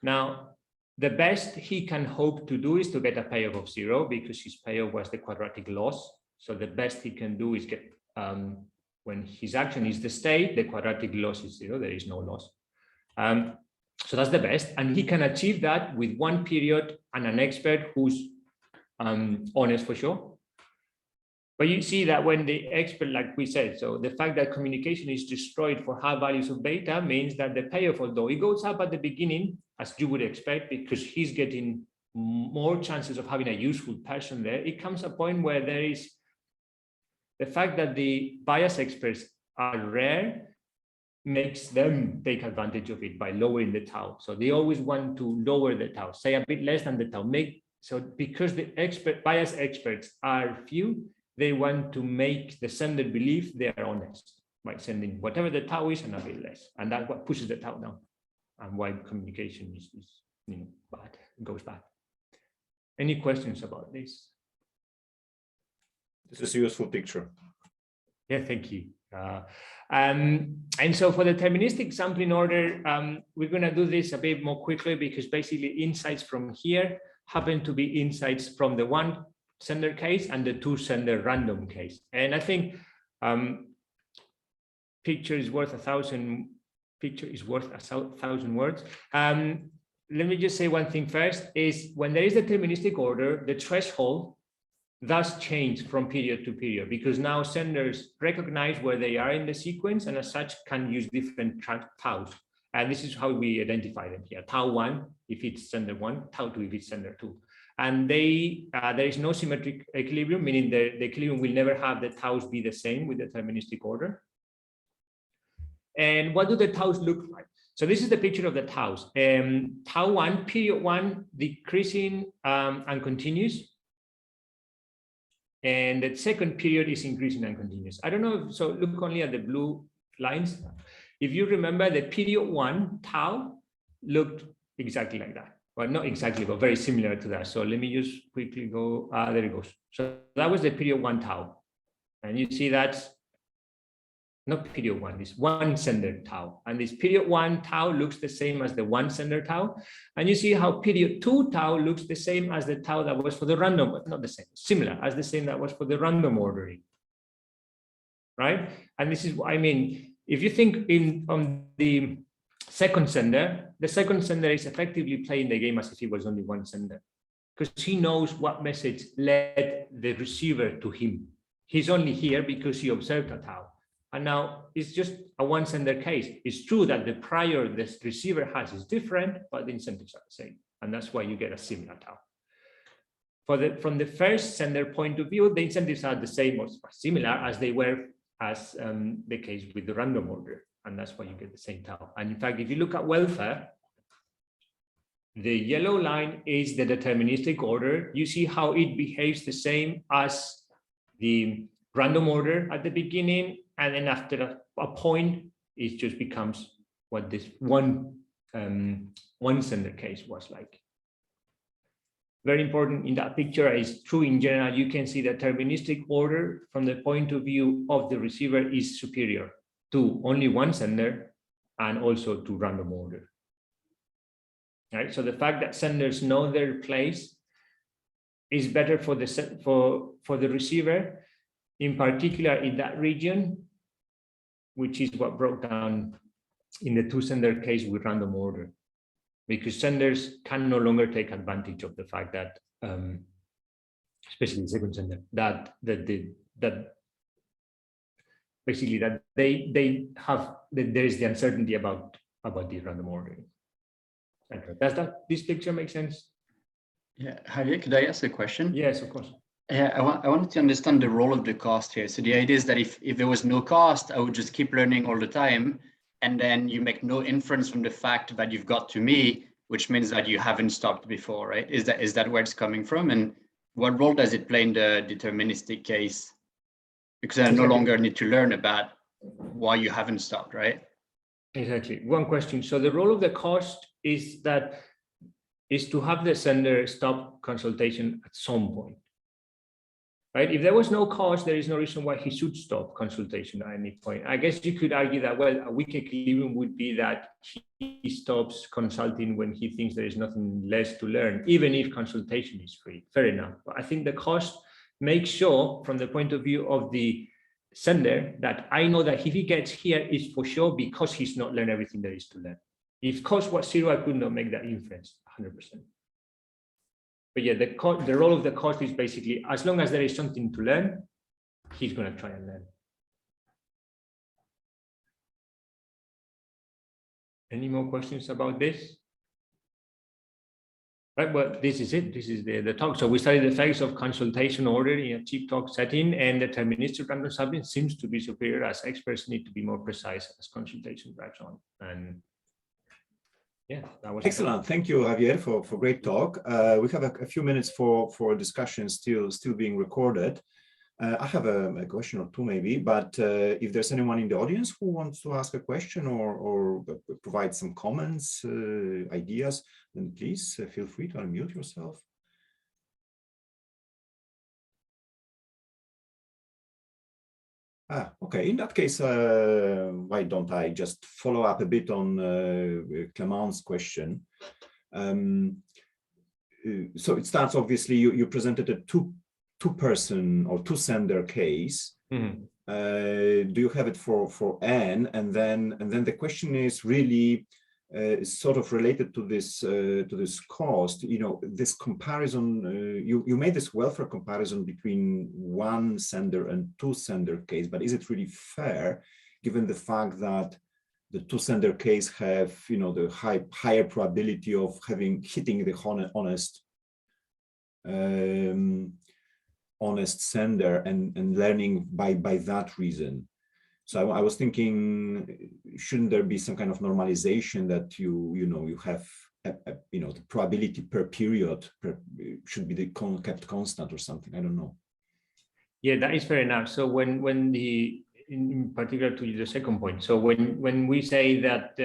Now, the best he can hope to do is to get a payoff of 0, because his payoff was the quadratic loss. So the best he can do is get, when his action is the state, the quadratic loss is 0, there is no loss. So that's the best. And he can achieve that with 1 period and an expert who's honest for sure. But you see that when the expert, like we said, so the fact that communication is destroyed for high values of beta means that the payoff, although it goes up at the beginning, as you would expect, because he's getting more chances of having a useful person there, it comes a point where there is the fact that the bias experts are rare makes them take advantage of it by lowering the tau. So they always want to lower the tau, say a bit less than the tau. So because the bias experts are few, they want to make the sender believe they are honest by sending whatever the tau is and a bit less. And that's what pushes the tau down, and why communication is bad, goes bad. Any questions about this? This is a useful picture. Yeah, thank you. And so for the deterministic sampling order, we're going to do this a bit more quickly, because basically insights from here happen to be insights from the 1 sender case and the 2 sender random case. And I think picture is worth 1,000 words. Let me just say one thing first, is when there is deterministic order, the threshold does change from period to period, because now senders recognize where they are in the sequence, and as such can use different taus. And this is how we identify them here. Tau 1 if it's sender 1, tau 2 if it's sender 2. And there is no symmetric equilibrium, meaning the equilibrium will never have the taus be the same with deterministic order. And what do the taus look like? So this is the picture of the taus. Tau 1, period 1, decreasing and continuous. And the second period is increasing and continuous. I don't know, so look only at the blue lines. If you remember, the period 1 tau looked exactly like that. Well, not exactly, but very similar to that. So let me just quickly go, there it goes. So that was the period 1 tau. And you see that's not period 1, this 1 sender tau. And this period 1 tau looks the same as the 1 sender tau. And you see how period 2 tau looks the same as the tau that was for the random, but not the same, similar as the same that was for the random ordering. Right? And this is what I mean. If you think on the second sender, the second sender is effectively playing the game as if it was only 1 sender, because he knows what message led the receiver to him. He's only here because he observed a tau. And now it's just a 1 sender case. It's true that the prior the receiver has is different, but the incentives are the same. And that's why you get a similar tau. From the first sender point of view, the incentives are the same or similar as they were as the case with the random order. And that's why you get the same tau. And in fact, if you look at welfare, the yellow line is the deterministic order. You see how it behaves the same as the random order at the beginning. And then after a point, it just becomes what this one sender case was like. Very important in that picture is true in general. You can see that deterministic order from the point of view of the receiver is superior to only 1 sender and also to random order. Right? So the fact that senders know their place is better for the receiver, in particular in that region, which is what broke down in the 2 sender case with random order, because senders can no longer take advantage of the fact that, especially the second sender, that basically that they have that there is the uncertainty about the random ordering. Does this picture make sense? Yeah, Javier, could I ask a question? Yes, of course. I wanted to understand the role of the cost here. So the idea is that if there was no cost, I would just keep learning all the time, and then you make no inference from the fact that you've got to me, which means that you haven't stopped before, right? Is that where it's coming from? And what role does it play in the deterministic case? Because I no longer need to learn about why you haven't stopped, right? Exactly. One question. So the role of the cost is to have the sender stop consultation at some point. right? If there was no cost, there is no reason why he should stop consultation at any point. I guess you could argue that, well, a weak equilibrium would be that he stops consulting when he thinks there is nothing less to learn, even if consultation is free. Fair enough. But I think the cost makes sure, from the point of view of the sender, that I know that if he gets here, is for sure because he's not learned everything there is to learn. If cost was zero, I could not make that inference 100%. But yeah, the role of the cost is basically, as long as there is something to learn, he's going to try and learn. Any more questions about this? Right, well, this is it. This is the talk. So we studied the effects of consultation order in a cheap talk setting, and deterministic random sampling seems to be superior, as experts need to be more precise as consultation drags on. And yeah, that was excellent. Thank you, Javier, for great talk. We have a few minutes for discussion still being recorded. I have a question or two maybe, but if there's anyone in the audience who wants to ask a question or provide some comments, ideas, then please feel free to unmute yourself. Okay, in that case, why don't I just follow up a bit on Clement's question. So it starts, obviously, you presented a two-person or two-sender case. Mm-hmm. Do you have it for N? And then the question is really sort of related to this cost. You know, this comparison. You made this welfare comparison between one sender and two-sender case, but is it really fair, given the fact that the two-sender case have, you know, the higher probability of hitting the honest sender and learning by that reason? So I was thinking, shouldn't there be some kind of normalization that you have the probability per period should be kept constant or something? I don't know. Yeah, that is fair enough. So when in particular to the second point, so when we say that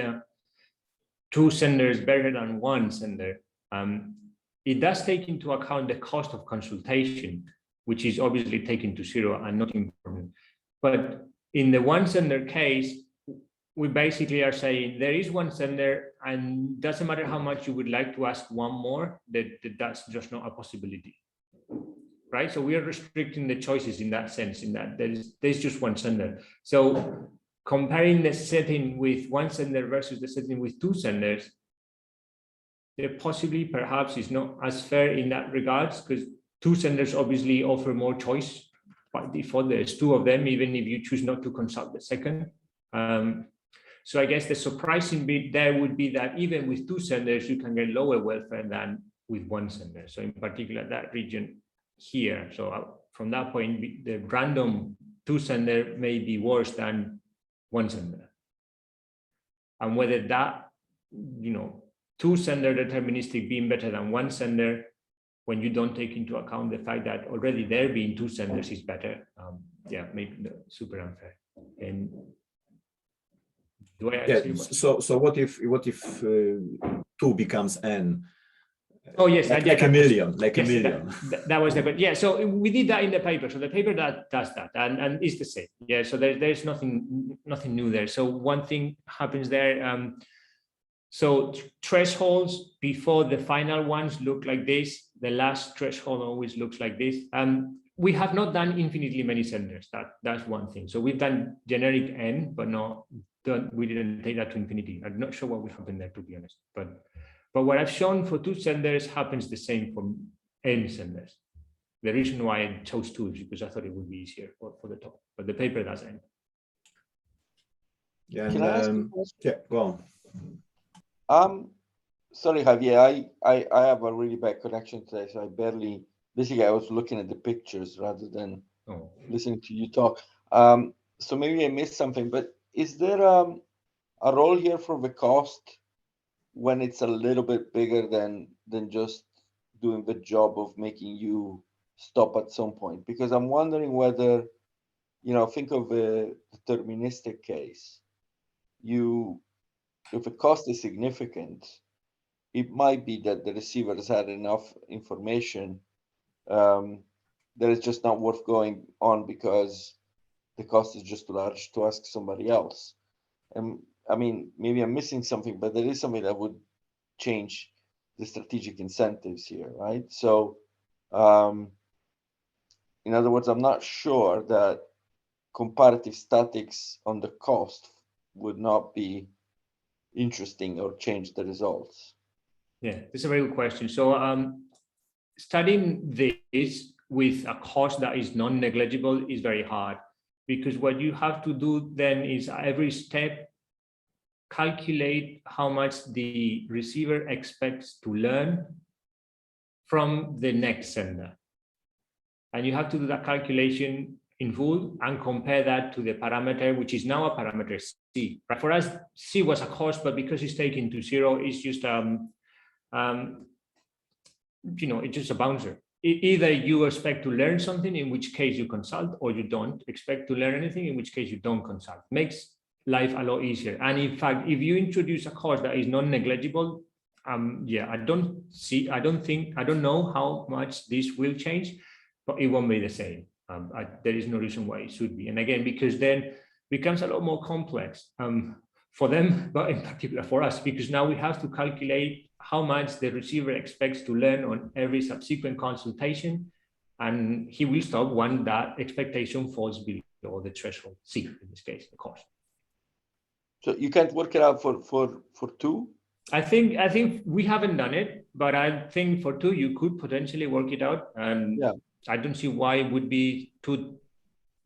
two senders better than one sender, it does take into account the cost of consultation, which is obviously taken to zero and not important. But in the one sender case, we basically are saying there is one sender, and doesn't matter how much you would like to ask one more, that's just not a possibility, right? So we are restricting the choices in that sense, in that there's just one sender. So comparing the setting with one sender versus the setting with two senders, there possibly perhaps is not as fair in that regards, because two senders obviously offer more choice. By default, there's two of them, even if you choose not to consult the second. So I guess the surprising bit there would be that even with two senders, you can get lower welfare than with one sender. So in particular, that region here. So from that point, the random two sender may be worse than one sender. And whether that, two sender deterministic being better than one sender, when you don't take into account the fact that already there being two senders is better, maybe super unfair. And do I actually? So what if two becomes N? Oh yes, like a million. That was the, yeah. So we did that in the paper. So the paper that does that, and it's the same. Yeah. So there's nothing new there. So one thing happens there. So thresholds before the final ones look like this. The last threshold always looks like this. We have not done infinitely many senders. That's one thing. So we've done generic N, but we didn't take that to infinity. I'm not sure what would happen there, to be honest. But what I've shown for two senders happens the same for N senders. The reason why I chose two is because I thought it would be easier for the top. But the paper does N. Yeah. Yeah. Go on. Sorry, Javier, I have a really bad connection today, so basically I was looking at the pictures rather than listening to you talk. So maybe I missed something, but is there a role here for the cost when it's a little bit bigger than just doing the job of making you stop at some point? Because I'm wondering whether, think of a deterministic case. If the cost is significant, it might be that the receivers had enough information that it's just not worth going on because the cost is just too large to ask somebody else. And I mean, maybe I'm missing something, but there is something that would change the strategic incentives here, right? So, in other words, I'm not sure that comparative statics on the cost would not be interesting or change the results. Yeah, this is a very good question. So studying this with a cost that is non-negligible is very hard, because what you have to do then is every step calculate how much the receiver expects to learn from the next sender. And you have to do that calculation in full and compare that to the parameter, which is now a parameter C. Right? For us, C was a cost, but because it's taken to 0, it's just it's just a bouncer. Either you expect to learn something, in which case you consult, or you don't expect to learn anything, in which case you don't consult. Makes life a lot easier. And in fact, if you introduce a cost that is non-negligible, I don't know how much this will change, but it won't be the same. There is no reason why it should be. And again, because then it becomes a lot more complex for them, but in particular for us, because now we have to calculate how much the receiver expects to learn on every subsequent consultation, and he will stop when that expectation falls below the threshold C, in this case, the cost. So you can't work it out for 2? I think we haven't done it, but I think for 2 you could potentially work it out, and yeah. I don't see why it would be too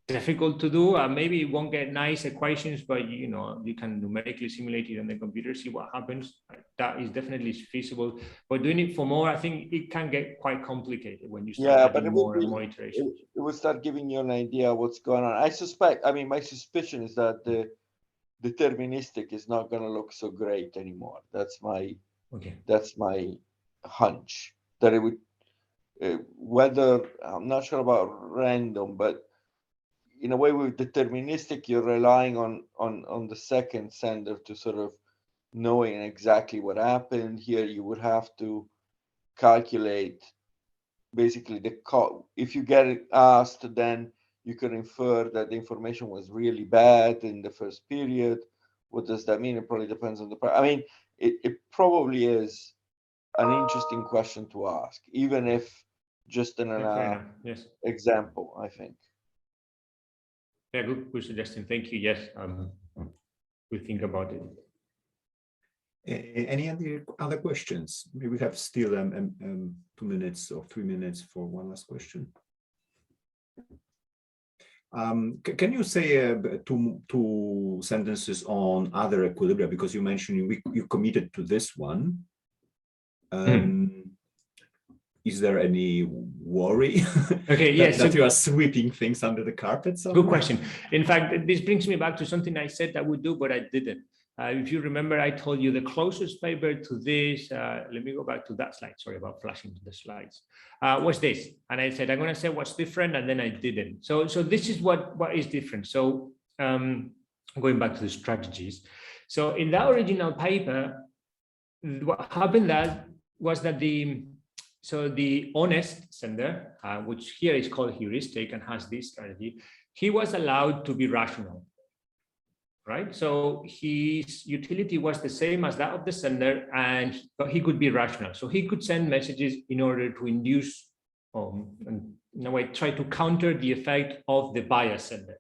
difficult to do. Maybe you won't get nice equations, but you can numerically simulate it on the computer, see what happens. That is definitely feasible. But doing it for more, I think it can get quite complicated when you start adding more and more iterations. It will start giving you an idea of what's going on. My suspicion is that the deterministic is not going to look so great anymore. That's my hunch. That it would, whether, I'm not sure about random, but in a way with deterministic, you're relying on the second sender to sort of knowing exactly what happened. Here you would have to calculate basically the cost. If you get it asked, then you can infer that the information was really bad in the first period. What does that mean? It probably depends on it probably is an interesting question to ask, even if just in an example, I think. Yeah, good suggestion. Thank you. Yes, we think about it. Any other questions? Maybe we have still 2 minutes or 3 minutes for one last question. Can you say 2 sentences on other equilibria, because you mentioned you committed to this one. Is there any worry that you are sweeping things under the carpet somewhere? Good question. In fact, this brings me back to something I said I would do, but I didn't. If you remember, I told you the closest paper to this, let me go back to that slide, sorry about flashing to the slides, was this. And I said, I'm going to say what's different, and then I didn't. So this is what is different. So going back to the strategies. So in that original paper, what happened was that the honest sender, which here is called heuristic and has this strategy, he was allowed to be rational. Right, so his utility was the same as that of the sender, but he could be rational. So he could send messages in order to induce, and in a way, try to counter the effect of the bias sender.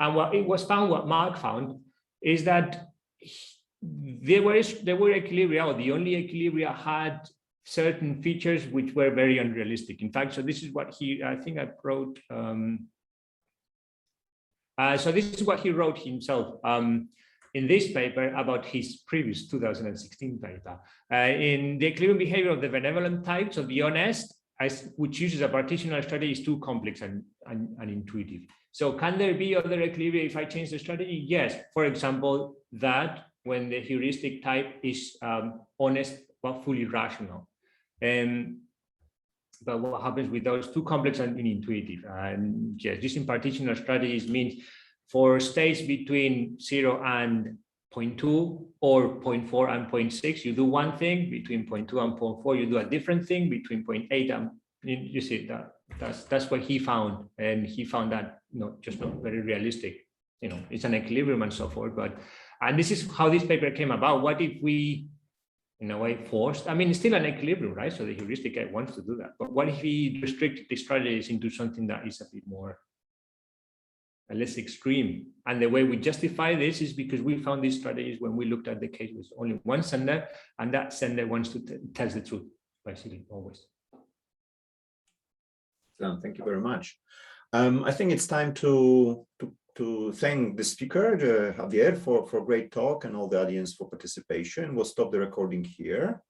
And what Mark found, is that there were equilibria, or the only equilibria had certain features which were very unrealistic. In fact, so this is what I think I wrote. So this is what he wrote himself in this paper about his previous 2016 paper. In the equilibrium behavior of the benevolent types of the honest, which uses a partitional strategy, is too complex and intuitive. So can there be other equilibria if I change the strategy? Yes. For example, that when the heuristic type is honest but fully rational. But what happens with those too complex and intuitive? And yes, using partitional strategies means for states between 0 and 0.2 or 0.4 and 0.6, you do one thing. Between 0.2 and 0.4, you do a different thing. Between 0.8 and you see that's what he found, and he found that just not very realistic. It's an equilibrium and so forth. And this is how this paper came about. What if we, in a way, forced? I mean, it's still an equilibrium, right? So the heuristic guy wants to do that. But what if he restricted the strategies into something that is a bit more less extreme? And the way we justify this is because we found these strategies when we looked at the case with only one sender, and that sender wants to tell the truth, basically, always. So, thank you very much. I think it's time to thank the speaker, Javier, for great talk, and all the audience for participation. We'll stop the recording here.